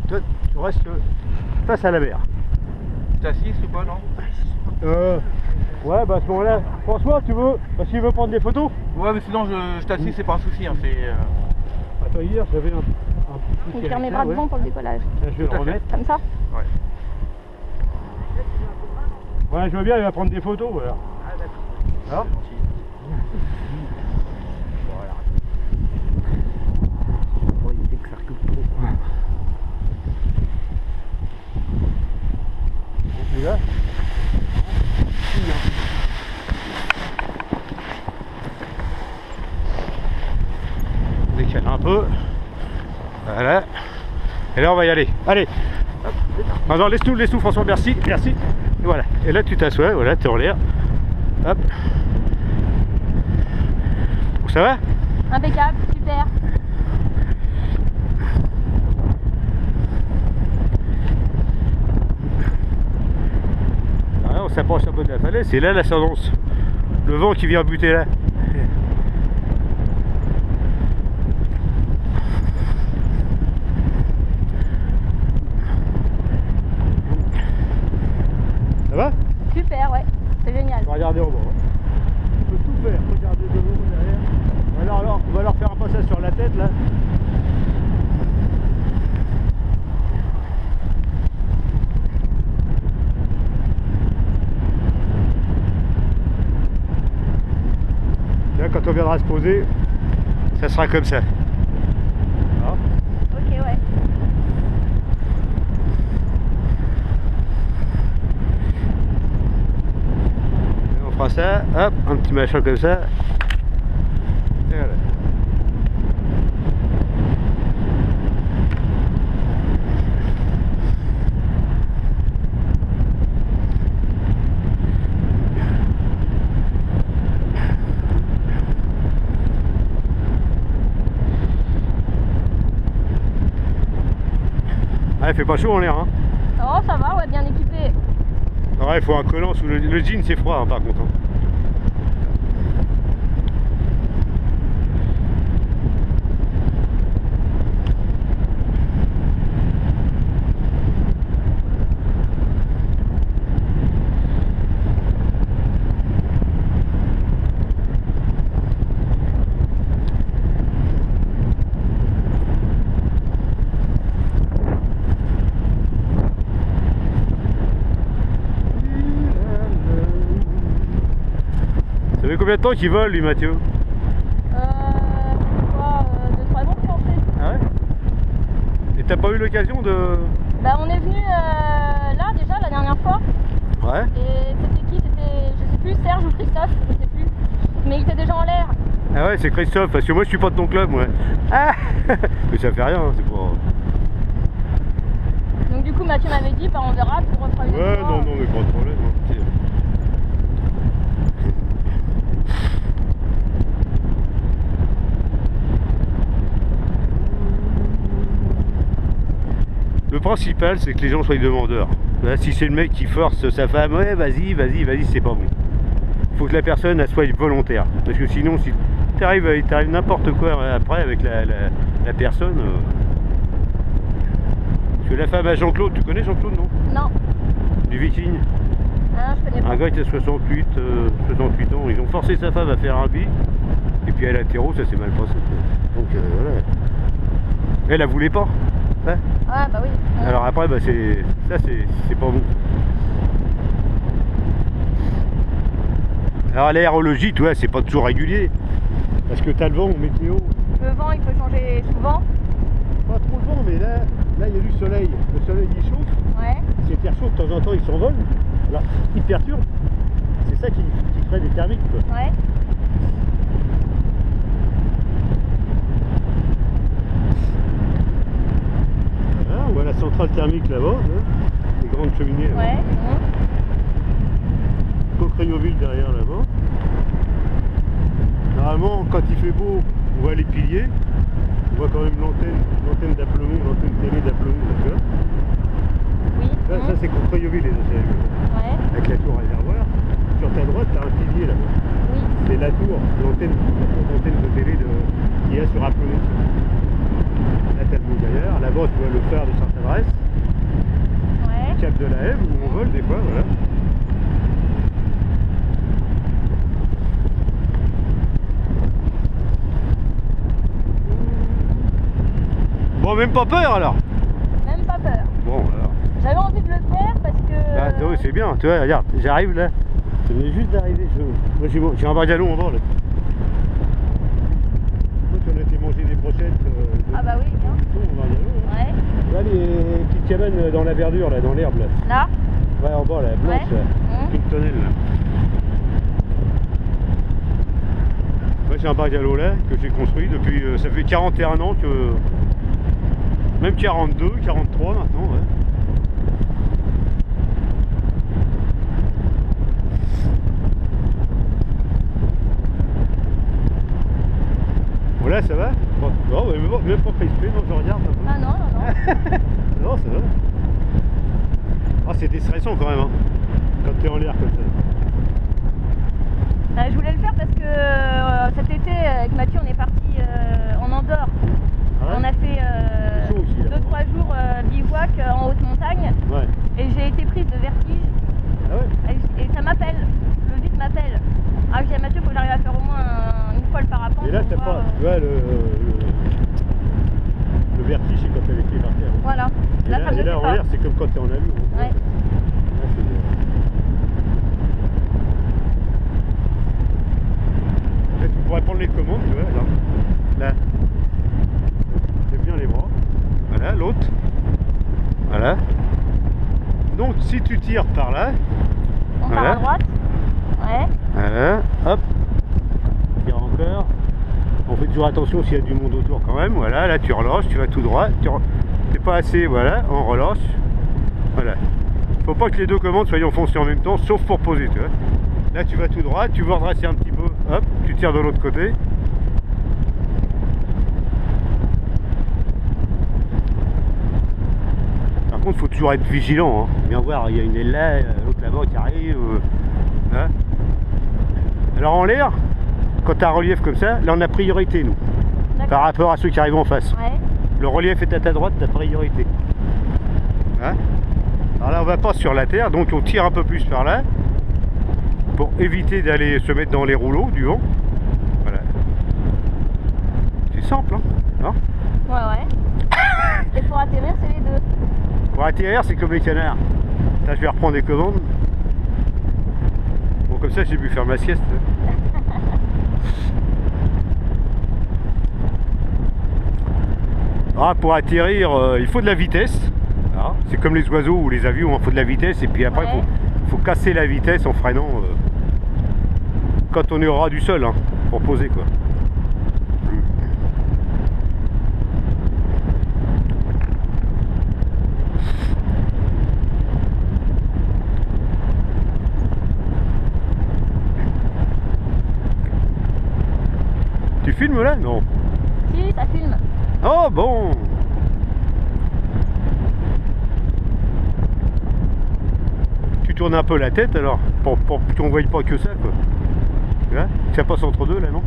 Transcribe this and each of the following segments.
toi, tu restes face à la mer. T'as 6 ou pas, non? Ouais, bah à ce moment-là, François, tu veux, parce qu'il veut prendre des photos. Ouais, mais sinon je t'assiste, c'est pas un souci. Hein, Attends, hier j'avais un petit On tire mes bras devant pour le décollage. Là, je vais le remettre. Comme ça? Ouais. Ouais, je veux bien, il va prendre des photos, voilà. Ah d'accord. Hein? Voilà. Pour éviter que ça recule trop. Et là, on décale un peu. Voilà. Et là on va y aller. Allez. Hop. Non, laisse-nous François, merci. Merci. Et voilà. Et là tu t'assois, voilà, tu es en l'air. Hop. Bon, ça va? Impeccable, super. Voilà, on s'approche un peu de la falaise, c'est là l'ascendance. Le vent qui vient buter là. Ça va? Super, ouais. C'est génial. On va regarder en bas. On peut tout faire. Regardez devant, derrière. Alors, on va leur faire un passage sur la tête là. Là, quand on viendra se poser, ça sera comme ça. Ah. Ok, ouais. Et on fera ça, hop, un petit machin comme ça. Et voilà. Ah, il fait pas chaud en l'air, hein. Oh, ça va, ouais, bien équipé. Ouais, il faut un collant sous le jean, c'est froid, hein, par contre. Hein. Ça fait combien de temps qu'il vole, lui, Mathieu? Quoi, 2-3 ans, je pensais. Ah ouais? Et t'as pas eu l'occasion de... Bah, on est venu là déjà la dernière fois. Ouais. Et c'était qui? C'était, je sais plus, Serge ou Christophe, je sais plus. Mais il était déjà en l'air. Ah ouais, c'est Christophe, parce que moi je suis pas de ton club, moi. Ah. Mais ça fait rien, hein, c'est pas... Donc du coup, Mathieu m'avait dit, bah, on verra pour reprendre une Ouais, autre fois. non, mais pas de problème. Hein. Le principal, c'est que les gens soient demandeurs. Là, si c'est le mec qui force sa femme, ouais, vas-y, c'est pas bon. Faut que la personne elle soit volontaire. Parce que sinon, si il t'arrive n'importe quoi après avec la personne. Parce que la femme à Jean-Claude, tu connais Jean-Claude, non? Non. Du Viking. Ah, je connais pas. Un gars qui a 68 ans, ils ont forcé sa femme à faire un bi, et puis elle a terreau, ça s'est mal passé. Donc voilà. Elle voulait pas. Hein? Ah, bah oui. Alors après, bah, c'est pas bon. Alors l'aérologie, tu vois, c'est pas toujours régulier. Parce que t'as le vent, météo. Le vent, il peut changer souvent. Pas trop de vent, mais là il y a du soleil. Le soleil il chauffe. Ouais. Ces air chaud, de temps en temps, ils s'envolent. Alors, ils perturbent. C'est ça qui crée des thermiques, quoi. Ouais. Voilà, on voit la centrale thermique là-bas, hein, les grandes cheminées là-bas. Ouais. Coquerayoville derrière là-bas. Normalement, quand il fait beau, on voit les piliers. On voit quand même l'antenne d'Aplomont, l'antenne télé d'Aplomont, d'accord. Oui. Ça c'est Coquerayoville les anciens. Ouais. Avec la tour réservoir. Sur ta droite, tu as un pilier là-bas. Oui. C'est la tour, l'antenne de télé qu'il y a sur Aplomont. Là, tu as le Montgaillard. Là-bas, là-bas, tu vois le phare de Sainte-Adresse, Ouais. le cap de la Hève, où on vole des fois, voilà. Bon, même pas peur alors. Même pas peur. Bon, alors. J'avais envie de le faire parce que. Ah, oui, c'est bien, tu vois, regarde, j'arrive là. Je venais juste d'arriver. Moi, j'ai un bardalon en bas là. Toi, tu en as été manger des brochettes. Ah bah oui, bien. Au bardalon, là. Ouais. Là, les petites cabanes dans la verdure, là, dans l'herbe, là. Là. Ouais, en bas, là, blanche, Ouais. là. Mmh. Une tonnelle, là. Moi, j'ai un bungalow là, que j'ai construit depuis... ça fait 41 ans que... Même 42, 43 maintenant, ouais. Voilà, ça va? Bon, non, même pas crispé, non, je regarde un peu. Ah non, non, non. Non, ça va. Ah, c'est stressant quand même, hein, quand t'es en l'air comme ça. Je voulais le faire parce que cet été, avec Mathieu, on est parti en Andorre. Ah ouais? On a fait C'est chaud aussi, là. 2-3 jours bivouac en haute montagne. Ouais. Et j'ai été prise de vertige. Ah ouais? Et ça m'appelle. Le vide m'appelle. Ah, je dis à Mathieu, faut que j'arrive à faire au moins une fois le parapente. Et là, pour t'as voir, pas... Tu vois, le vertige, c'est quand t'es avec les marqueurs. Voilà. Et Là, ça me le là fait en pas. l'air, c'est comme quand t'es en avion. Hein. Ouais. Là, là, tu pourrais prendre les commandes, tu vois, là. Lève bien les bras. Voilà, l'autre. Voilà. Donc, si tu tires par là, On part Voilà. à droite. Ouais. voilà, hop, tire encore. On fait toujours attention s'il y a du monde autour quand même. Voilà, là tu relâches, tu vas tout droit. T'es pas assez, voilà, on relâche. Voilà. Faut pas que les deux commandes soient enfoncées en même temps, sauf pour poser, tu vois. Là tu vas tout droit, tu veux redresser un petit peu, hop, tu tires de l'autre côté. Par contre, faut toujours être vigilant, hein. Bien voir, il y a une aile là, l'autre là-bas qui arrive. Hein. Alors en l'air, quand tu as un relief comme ça, là on a priorité nous, par D'accord. rapport à ceux qui arrivent en face. Ouais. Le relief est à ta droite, tu as priorité. Hein. Alors là on va pas sur la terre, donc on tire un peu plus par là, pour éviter d'aller se mettre dans les rouleaux du vent. Voilà. C'est simple, hein, hein. Ouais, ouais. Et pour atterrir, c'est les deux. Pour atterrir, c'est comme les canards. Là, je vais reprendre les commandes. Bon, comme ça, j'ai pu faire ma sieste. Ah, pour atterrir, il faut de la vitesse. Ah, c'est comme les oiseaux ou les avions, il faut de la vitesse. Et puis après, Ouais. faut casser la vitesse en freinant quand on est au ras du sol, hein, pour poser, quoi. Tu filmes là? Non. Si, ça filme. Oh bon. Tu tournes un peu la tête alors, pour qu'on ne voie pas que ça, quoi. Tu vois? Ça passe entre deux là, non?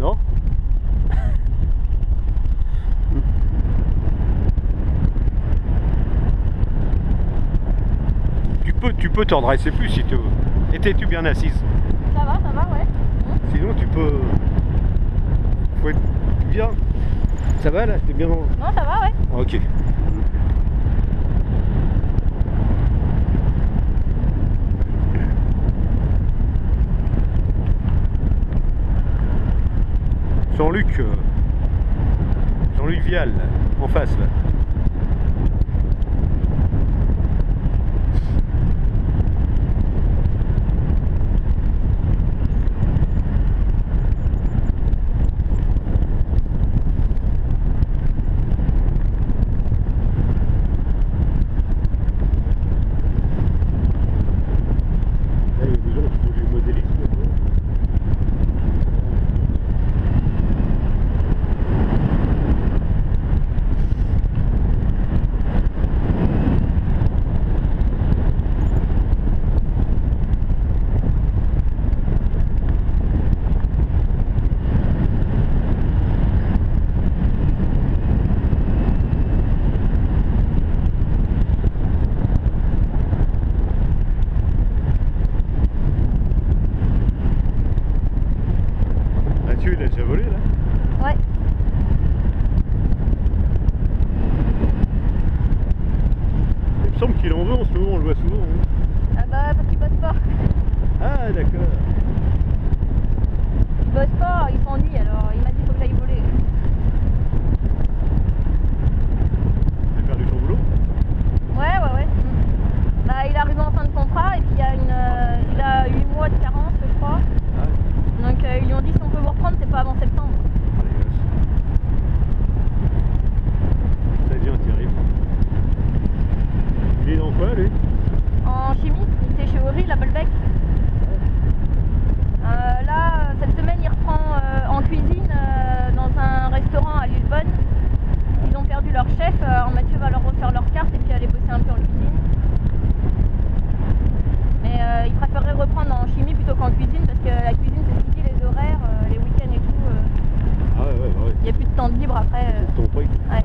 Non? Tu peux te redresser plus si tu veux. Étais-tu bien assise? Ça va, ouais. Sinon tu peux... Faut être bien... Ça va là? T'es bien... Non, ça va, ouais. Ok. Jean-Luc Vial, en face là. Là, il y a des gens qui font du modélisme. alors Mathieu va leur refaire leur carte et puis aller bosser un peu en cuisine. Mais il préférerait reprendre en chimie plutôt qu'en cuisine parce que la cuisine c'est fini, les horaires, les week-ends et tout. Ah ouais. Il n'y a plus de temps de libre après. Ton prix. Ouais.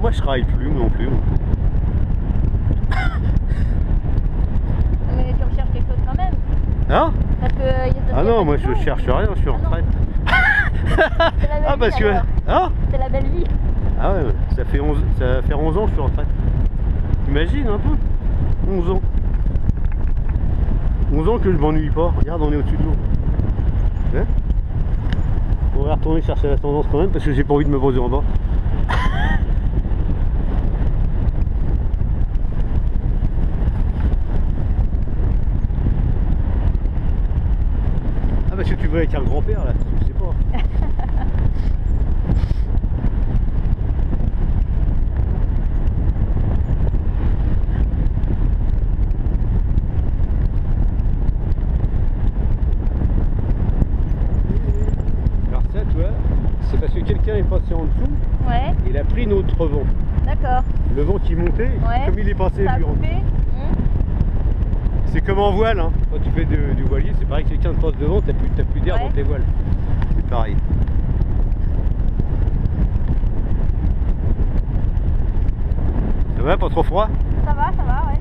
Moi je travaille plus non plus. Mais tu recherches quelque chose quand même. Hein? Parce que, Ah non, moi je cherche rien, je suis en retraite. C'est la belle Ah parce vie, que... alors. Hein? C'est la belle vie. Ah ouais, ça fait 11 ans que je suis en retraite. Imagine un peu. 11 ans. 11 ans que je m'ennuie pas. Regarde, on est au-dessus de l'eau. Hein? On va retourner chercher la tendance quand même parce que j'ai pas envie de me poser en bas. Ah parce que tu veux avec un grand-père là, je sais pas. Alors ça tu vois, c'est parce que quelqu'un est passé en dessous, Ouais, il a pris notre vent. d'accord. Le vent qui montait, Ouais. comme il est passé Ça a lui en coupé. C'est comme en voile, hein. Quand tu fais du voilier, c'est pareil, quelqu'un te passe devant, t'as plus d'air Ouais. dans tes voiles. C'est pareil. Ça va, pas trop froid? Ça va, ouais.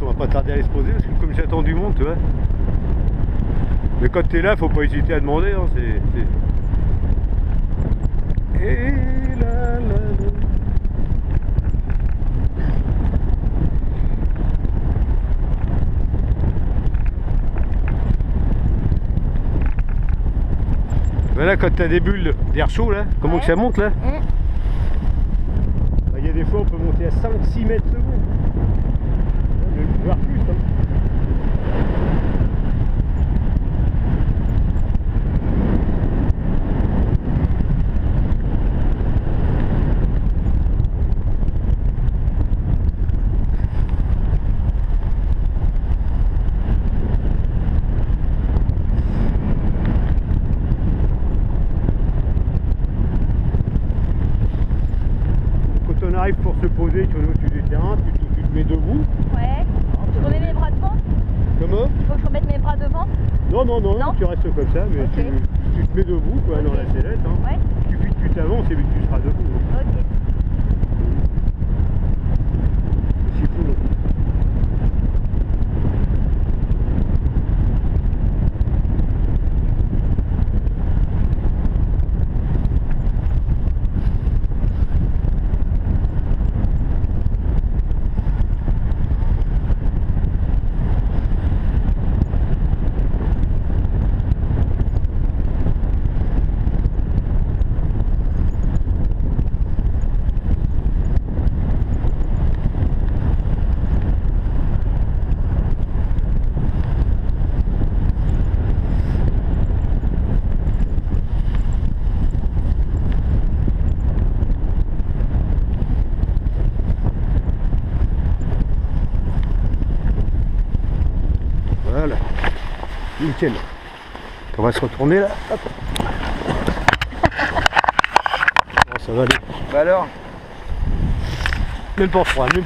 On va pas tarder à aller se poser parce que comme j'attends du monde, tu vois. Mais quand t'es là, faut pas hésiter à demander, hein. Et là, là, là. Voilà, quand t'as des bulles d'air chaud là, comment Ouais. que ça monte là? Mmh. Il y a des fois on peut monter à 5-6 mètres secondes. Voire plus. Hein. Quand on arrive pour se poser sur le dessus du terrain, tu te mets debout. Ouais. Je remets mes bras devant. Comment? Faut que je remette mes bras devant. Non, Non. tu restes comme ça, mais Ok. tu te mets debout quoi, dans Ok. la sellette. Hein. Ouais. Il suffit que tu t'avances et tu seras debout. Hein. Ok. C'est fou. Voilà. Nickel. On va se retourner là. Hop. Bon, ça va aller. Bah alors Même pas froid, même